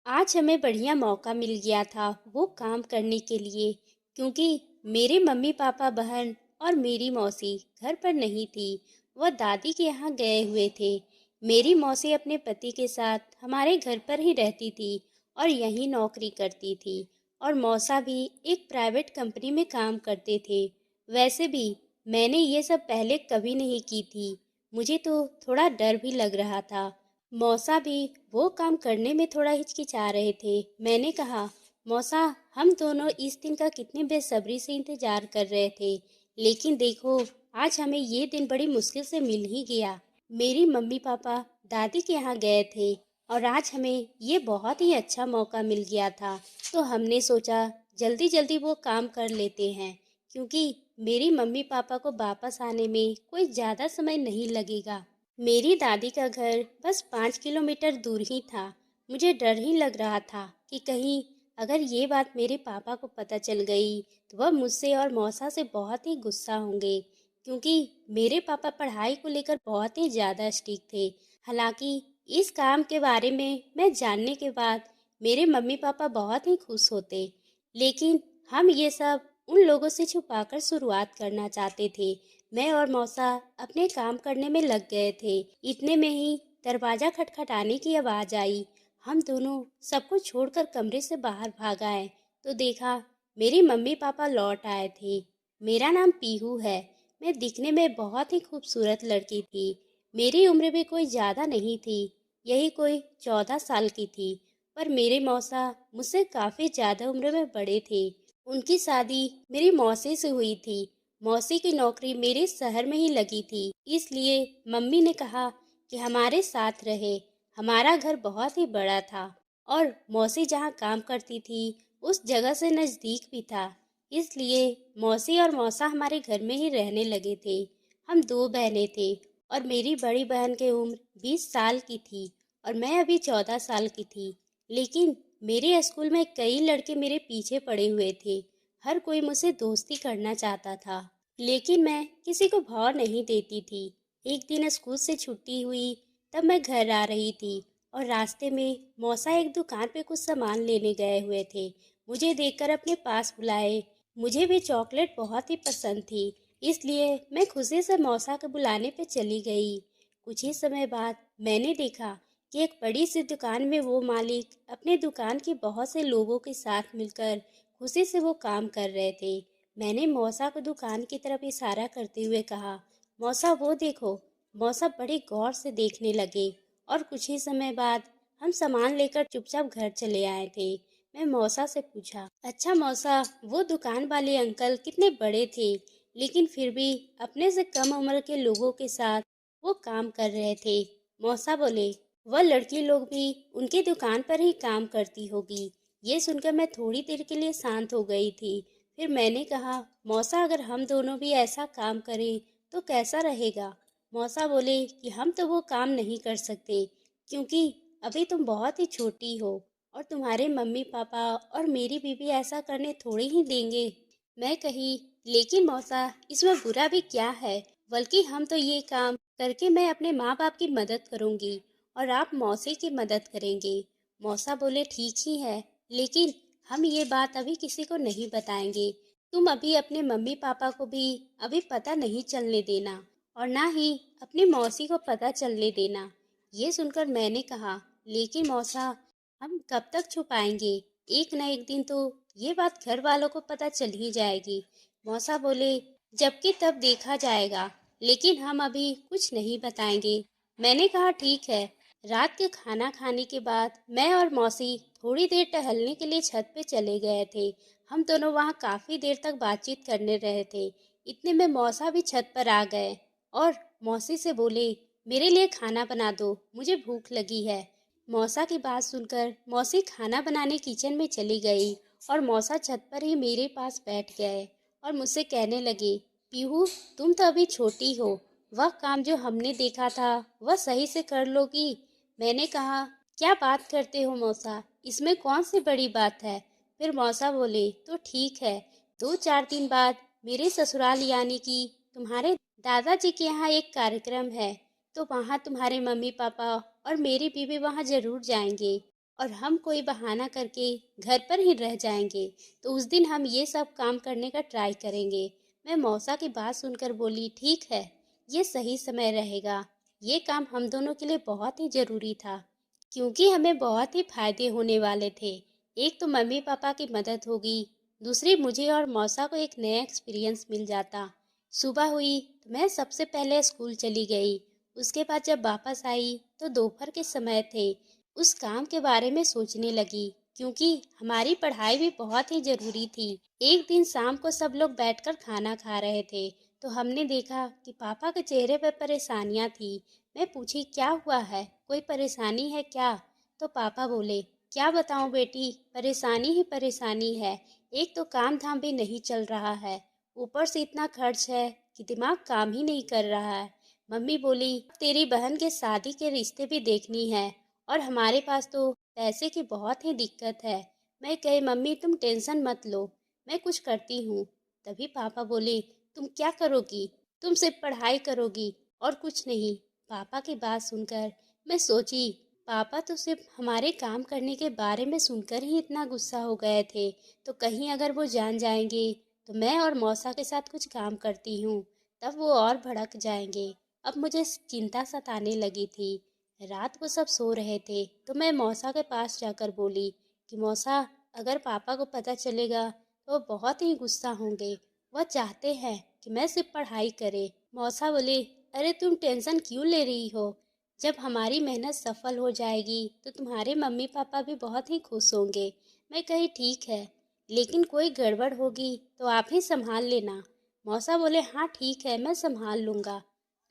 आज हमें बढ़िया मौका मिल गया था वो काम करने के लिए, क्योंकि मेरे मम्मी पापा बहन और मेरी मौसी घर पर नहीं थी। वह दादी के यहाँ गए हुए थे। मेरी मौसी अपने पति के साथ हमारे घर पर ही रहती थी और यहीं नौकरी करती थी। और मौसा भी एक प्राइवेट कंपनी में काम करते थे। वैसे भी मैंने ये सब पहले कभी नहीं की थी। मुझे तो थोड़ा डर भी लग रहा था। मौसा भी वो काम करने में थोड़ा हिचकिचा रहे थे। मैंने कहा, मौसा, हम दोनों इस दिन का कितने बेसब्री से इंतजार कर रहे थे, लेकिन देखो, आज हमें ये दिन बड़ी मुश्किल से मिल ही गया। मेरी मम्मी पापा दादी के यहाँ गए थे और आज हमें ये बहुत ही अच्छा मौका मिल गया था। तो हमने सोचा जल्दी जल्दी वो काम कर लेते हैं, क्योंकि मेरी मम्मी पापा को वापस आने में कोई ज़्यादा समय नहीं लगेगा। मेरी दादी का घर बस 5 किलोमीटर दूर ही था। मुझे डर ही लग रहा था कि कहीं अगर ये बात मेरे पापा को पता चल गई तो वह मुझसे और मौसा से बहुत ही गुस्सा होंगे, क्योंकि मेरे पापा पढ़ाई को लेकर बहुत ही ज़्यादा स्ट्रिक्ट थे। हालांकि इस काम के बारे में मैं जानने के बाद मेरे मम्मी पापा बहुत ही खुश होते, लेकिन हम ये सब उन लोगों से छुपाकर शुरुआत करना चाहते थे। मैं और मौसा अपने काम करने में लग गए थे। इतने में ही दरवाज़ा खटखटाने की आवाज़ आई। हम दोनों सब कुछ छोड़कर कमरे से बाहर भाग आए तो देखा मेरी मम्मी पापा लौट आए थे। मेरा नाम पीहू है। मैं दिखने में बहुत ही खूबसूरत लड़की थी। मेरी उम्र भी कोई ज़्यादा नहीं थी, यही कोई 14 साल की थी। पर मेरे मौसा मुझसे काफ़ी ज़्यादा उम्र में बड़े थे। उनकी शादी मेरी मौसी से हुई थी। मौसी की नौकरी मेरे शहर में ही लगी थी, इसलिए मम्मी ने कहा कि हमारे साथ रहे। हमारा घर बहुत ही बड़ा था और मौसी जहाँ काम करती थी उस जगह से नज़दीक भी था, इसलिए मौसी और मौसा हमारे घर में ही रहने लगे थे। हम दो बहनें थे और मेरी बड़ी बहन की उम्र 20 साल की थी और मैं अभी 14 साल की थी। लेकिन मेरे स्कूल में कई लड़के मेरे पीछे पड़े हुए थे। हर कोई मुझसे दोस्ती करना चाहता था, लेकिन मैं किसी को भाव नहीं देती थी। एक दिन स्कूल से छुट्टी हुई, तब मैं घर आ रही थी और रास्ते में मौसा एक दुकान पे कुछ सामान लेने गए हुए थे। मुझे देखकर अपने पास बुलाए। मुझे भी चॉकलेट बहुत ही पसंद थी, इसलिए मैं खुशी से मौसा के बुलाने पे चली गई। कुछ ही समय बाद मैंने देखा कि एक बड़ी सी दुकान में वो मालिक अपने दुकान के बहुत से लोगों के साथ मिलकर खुशी से वो काम कर रहे थे। मैंने मौसा को दुकान की तरफ इशारा करते हुए कहा, मौसा वो देखो। मौसा बड़े गौर से देखने लगे और कुछ ही समय बाद हम सामान लेकर चुपचाप घर चले आए थे। मैं मौसा से पूछा, अच्छा मौसा, वो दुकान वाले अंकल कितने बड़े थे, लेकिन फिर भी अपने से कम उम्र के लोगों के साथ वो काम कर रहे थे। मौसा बोले, वह लड़की लोग भी उनकी दुकान पर ही काम करती होगी। ये सुनकर मैं थोड़ी देर के लिए शांत हो गई थी। फिर मैंने कहा, मौसा, अगर हम दोनों भी ऐसा काम करें तो कैसा रहेगा? मौसा बोले कि हम तो वो काम नहीं कर सकते, क्योंकि अभी तुम बहुत ही छोटी हो और तुम्हारे मम्मी पापा और मेरी बीवी ऐसा करने थोड़ी ही देंगे। मैं कही, लेकिन मौसा, इसमें बुरा भी क्या है? बल्कि हम तो ये काम करके मैं अपने माँ बाप की मदद करूँगी और आप मौसी की मदद करेंगे। मौसा बोले, ठीक ही है, लेकिन हम ये बात अभी किसी को नहीं बताएंगे। तुम अभी अपने मम्मी पापा को भी अभी पता नहीं चलने देना और ना ही अपनी मौसी को पता चलने देना। ये सुनकर मैंने कहा, लेकिन मौसा, हम कब तक छुपाएंगे? एक न एक दिन तो ये बात घर वालों को पता चल ही जाएगी। मौसा बोले, जबकि तब देखा जाएगा, लेकिन हम अभी कुछ नहीं बताएंगे। मैंने कहा, ठीक है। रात के खाना खाने के बाद मैं और मौसी थोड़ी देर टहलने के लिए छत पे चले गए थे। हम दोनों वहाँ काफ़ी देर तक बातचीत करने रहे थे। इतने में मौसा भी छत पर आ गए और मौसी से बोले, मेरे लिए खाना बना दो, मुझे भूख लगी है। मौसा की बात सुनकर मौसी खाना बनाने किचन में चली गई और मौसा छत पर ही मेरे पास बैठ गए और मुझसे कहने लगे, पीहू, तुम तो अभी छोटी हो, वह काम जो हमने देखा था वह सही से कर लोगी? मैंने कहा, क्या बात करते हो मौसा, इसमें कौन सी बड़ी बात है? फिर मौसा बोले, तो ठीक है, 2-4 दिन बाद मेरे ससुराल यानी कि तुम्हारे दादाजी के यहाँ एक कार्यक्रम है, तो वहाँ तुम्हारे मम्मी पापा और मेरी बीवी वहाँ जरूर जाएंगे और हम कोई बहाना करके घर पर ही रह जाएंगे, तो उस दिन हम ये सब काम करने का ट्राई करेंगे। मैं मौसा की बात सुनकर बोली, ठीक है, ये सही समय रहेगा। ये काम हम दोनों के लिए बहुत ही ज़रूरी था, क्योंकि हमें बहुत ही फायदे होने वाले थे। एक तो मम्मी पापा की मदद होगी, दूसरी मुझे और मौसा को एक नया एक्सपीरियंस मिल जाता। सुबह हुई तो मैं सबसे पहले स्कूल चली गई। उसके बाद जब वापस आई तो दोपहर के समय थे। उस काम के बारे में सोचने लगी, क्योंकि हमारी पढ़ाई भी बहुत ही जरूरी थी। एक दिन शाम को सब लोग बैठकर खाना खा रहे थे, तो हमने देखा कि पापा के चेहरे पर परेशानियां थी। मैं पूछी, क्या हुआ है, कोई परेशानी है क्या? तो पापा बोले, क्या बताऊं बेटी, परेशानी ही परेशानी है। एक तो काम धाम भी नहीं चल रहा है, ऊपर से इतना खर्च है कि दिमाग काम ही नहीं कर रहा है। मम्मी बोली, तेरी बहन के शादी के रिश्ते भी देखनी है, और हमारे पास तो पैसे की बहुत ही दिक्कत है। मैं कही, मम्मी तुम टेंशन मत लो, मैं कुछ करती हूँ। तभी पापा बोले, तुम क्या करोगी? तुम सिर्फ पढ़ाई करोगी और कुछ नहीं। पापा की बात सुनकर मैं सोची, पापा तो सिर्फ हमारे काम करने के बारे में सुनकर ही इतना गुस्सा हो गए थे, तो कहीं अगर वो जान जाएंगे तो मैं और मौसा के साथ कुछ काम करती हूँ, तब वो और भड़क जाएंगे। अब मुझे चिंता सताने लगी थी। रात को सब सो रहे थे, तो मैं मौसा के पास जाकर बोली कि मौसा, अगर पापा को पता चलेगा तो वो बहुत ही गुस्सा होंगे। वह चाहते हैं कि मैं सिर्फ पढ़ाई करे। मौसा बोले, अरे तुम टेंशन क्यों ले रही हो? जब हमारी मेहनत सफल हो जाएगी तो तुम्हारे मम्मी पापा भी बहुत ही खुश होंगे। मैं कही, ठीक है, लेकिन कोई गड़बड़ होगी तो आप ही संभाल लेना। मौसा बोले, हाँ ठीक है, मैं संभाल लूँगा।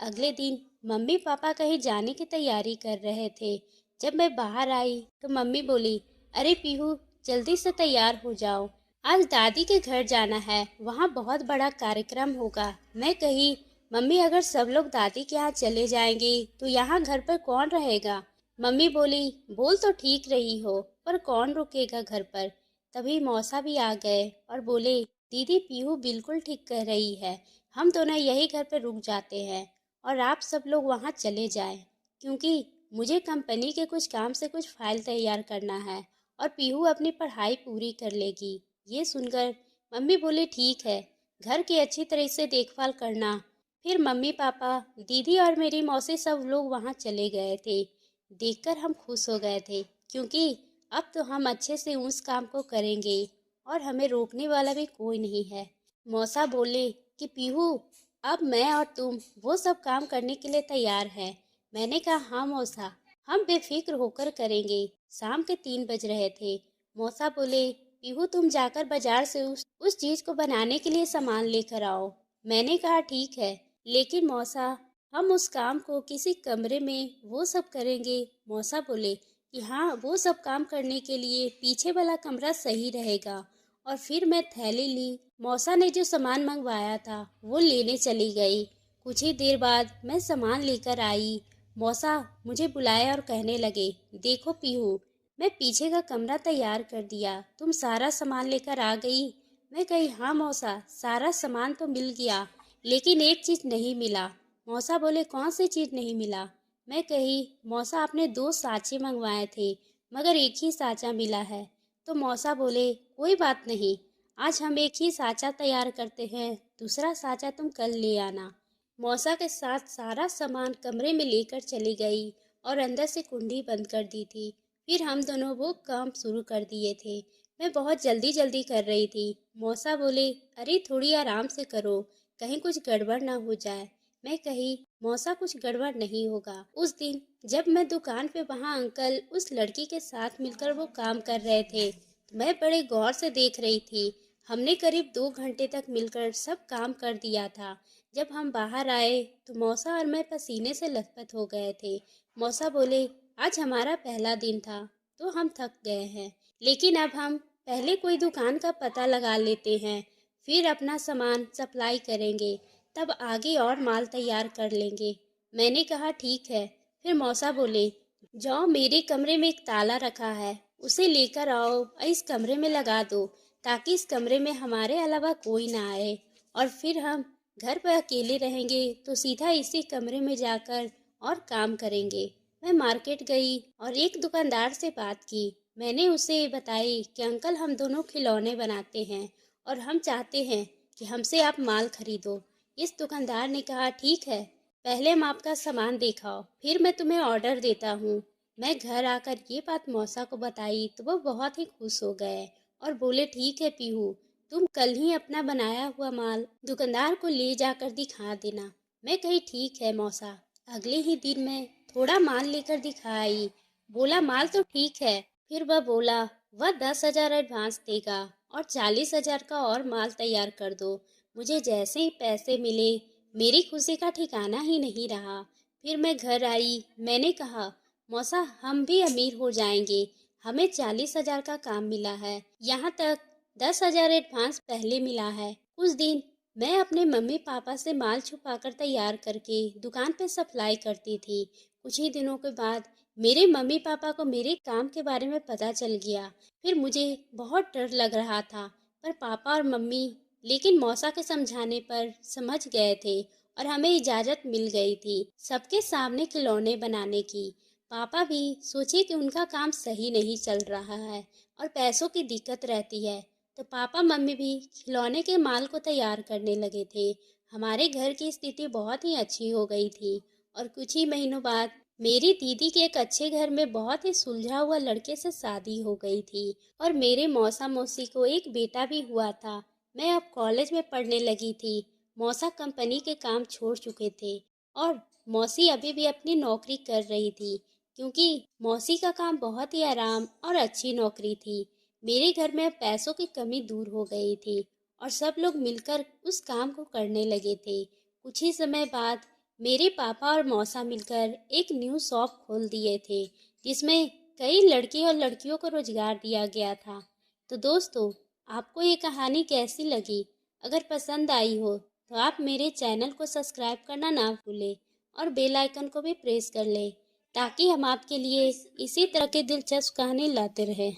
अगले दिन मम्मी पापा कहीं जाने की तैयारी कर रहे थे। जब मैं बाहर आई तो मम्मी बोली, अरे पीहू, जल्दी से तैयार हो जाओ, आज दादी के घर जाना है, वहाँ बहुत बड़ा कार्यक्रम होगा। मैं कही, मम्मी अगर सब लोग दादी के यहाँ चले जाएंगे तो यहाँ घर पर कौन रहेगा? मम्मी बोली, बोल तो ठीक रही हो, पर कौन रुकेगा घर पर? तभी मौसा भी आ गए और बोले, दीदी पीहू बिल्कुल ठीक कह रही है, हम दोनों यही घर पर रुक जाते हैं और आप सब लोग वहाँ चले जाएं, क्योंकि मुझे कंपनी के कुछ काम से कुछ फाइल तैयार करना है और पीहू अपनी पढ़ाई पूरी कर लेगी। ये सुनकर मम्मी बोले, ठीक है, घर की अच्छी तरह से देखभाल करना। फिर मम्मी पापा, दीदी और मेरी मौसी सब लोग वहाँ चले गए थे। देखकर हम खुश हो गए थे, क्योंकि अब तो हम अच्छे से उस काम को करेंगे और हमें रोकने वाला भी कोई नहीं है। मौसा बोले कि पीहू, अब मैं और तुम वो सब काम करने के लिए तैयार हैं। मैंने कहा, हाँ मौसा, हम बेफिक्र होकर करेंगे। शाम के 3 बज रहे थे। मौसा बोले, पीहू तुम जाकर बाजार से उस चीज को बनाने के लिए सामान लेकर आओ। मैंने कहा, ठीक है, लेकिन मौसा, हम उस काम को किसी कमरे में वो सब करेंगे। मौसा बोले कि हाँ, वो सब काम करने के लिए पीछे वाला कमरा सही रहेगा। और फिर मैं थैली ली। मौसा ने जो सामान मंगवाया था वो लेने चली गई। कुछ ही देर बाद मैं सामान लेकर आई। मौसा मुझे बुलाया और कहने लगे, देखो पीहू, मैं पीछे का कमरा तैयार कर दिया, तुम सारा सामान लेकर आ गई? मैं कही, हाँ मौसा, सारा सामान तो मिल गया, लेकिन एक चीज़ नहीं मिला। मौसा बोले, कौन सी चीज़ नहीं मिला? मैं कही, मौसा आपने 2 साँचे मंगवाए थे, मगर एक ही साँचा मिला है। तो मौसा बोले, कोई बात नहीं, आज हम एक ही साँचा तैयार करते हैं, दूसरा साँचा तुम कल ले आना। मौसा के साथ सारा सामान कमरे में लेकर चली गई और अंदर से कुंडी बंद कर दी थी। फिर हम दोनों वो काम शुरू कर दिए थे। मैं बहुत जल्दी जल्दी कर रही थी। मौसा बोले, अरे थोड़ी आराम से करो, कहीं कुछ गड़बड़ ना हो जाए। मैं कही, मौसा कुछ गड़बड़ नहीं होगा। उस दिन जब मैं दुकान पे वहाँ अंकल उस लड़की के साथ मिलकर वो काम कर रहे थे, तो मैं बड़े गौर से देख रही थी। हमने करीब 2 घंटे तक मिलकर सब काम कर दिया था। जब हम बाहर आए तो मौसा और मैं पसीने से लथपथ हो गए थे। मौसा बोले, आज हमारा पहला दिन था तो हम थक गए हैं, लेकिन अब हम पहले कोई दुकान का पता लगा लेते हैं, फिर अपना सामान सप्लाई करेंगे, तब आगे और माल तैयार कर लेंगे। मैंने कहा, ठीक है। फिर मौसा बोले, जाओ, मेरे कमरे में एक ताला रखा है, उसे लेकर आओ और इस कमरे में लगा दो, ताकि इस कमरे में हमारे अलावा कोई ना आए, और फिर हम घर पर अकेले रहेंगे तो सीधा इसी कमरे में जाकर और काम करेंगे। मैं मार्केट गई और एक दुकानदार से बात की। मैंने उसे बताई कि अंकल, हम दोनों खिलौने बनाते हैं और हम चाहते हैं कि हमसे आप माल खरीदो। इस दुकानदार ने कहा, ठीक है, पहले हम आपका सामान दिखाओ, फिर मैं तुम्हें ऑर्डर देता हूँ। मैं घर आकर ये बात मौसा को बताई तो वो बहुत ही खुश हो गए और बोले, ठीक है पीहू, तुम कल ही अपना बनाया हुआ माल दुकानदार को ले जाकर दिखा देना। मैं कही, ठीक है मौसा। अगले ही दिन मैं थोड़ा माल लेकर दिखा आई। बोला, माल तो ठीक है। फिर वह बोला, वह 10,000 एडवांस देगा और 40,000 का और माल तैयार कर दो। मुझे जैसे ही पैसे मिले मेरी खुशी का ठिकाना ही नहीं रहा। फिर मैं घर आई। मैंने कहा, मौसा, हम भी अमीर हो जाएंगे, हमें 40,000 का काम मिला है, यहाँ तक 10,000 एडवांस पहले मिला है। उस दिन मैं अपने मम्मी पापा से माल छुपाकर तैयार करके दुकान पे सप्लाई करती थी। कुछ ही दिनों के बाद मेरे मम्मी पापा को मेरे काम के बारे में पता चल गया। फिर मुझे बहुत डर लग रहा था, पर पापा और मम्मी लेकिन मौसा के समझाने पर समझ गए थे और हमें इजाज़त मिल गई थी सबके सामने खिलौने बनाने की। पापा भी सोचे कि उनका काम सही नहीं चल रहा है और पैसों की दिक्कत रहती है, तो पापा मम्मी भी खिलौने के माल को तैयार करने लगे थे। हमारे घर की स्थिति बहुत ही अच्छी हो गई थी और कुछ ही महीनों बाद मेरी दीदी के एक अच्छे घर में बहुत ही सुलझा हुआ लड़के से शादी हो गई थी और मेरे मौसा मौसी को एक बेटा भी हुआ था। मैं अब कॉलेज में पढ़ने लगी थी। मौसा कंपनी के काम छोड़ चुके थे और मौसी अभी भी अपनी नौकरी कर रही थी, क्योंकि मौसी का काम बहुत ही आराम और अच्छी नौकरी थी। मेरे घर में अब पैसों की कमी दूर हो गई थी और सब लोग मिलकर उस काम को करने लगे थे। कुछ ही समय बाद मेरे पापा और मौसा मिलकर एक न्यू शॉप खोल दिए थे, जिसमें कई लड़के और लड़कियों को रोजगार दिया गया था। तो दोस्तों, आपको ये कहानी कैसी लगी? अगर पसंद आई हो तो आप मेरे चैनल को सब्सक्राइब करना ना भूलें और बेल आइकन को भी प्रेस कर लें, ताकि हम आपके लिए इसी तरह के दिलचस्प कहानी लाते रहें।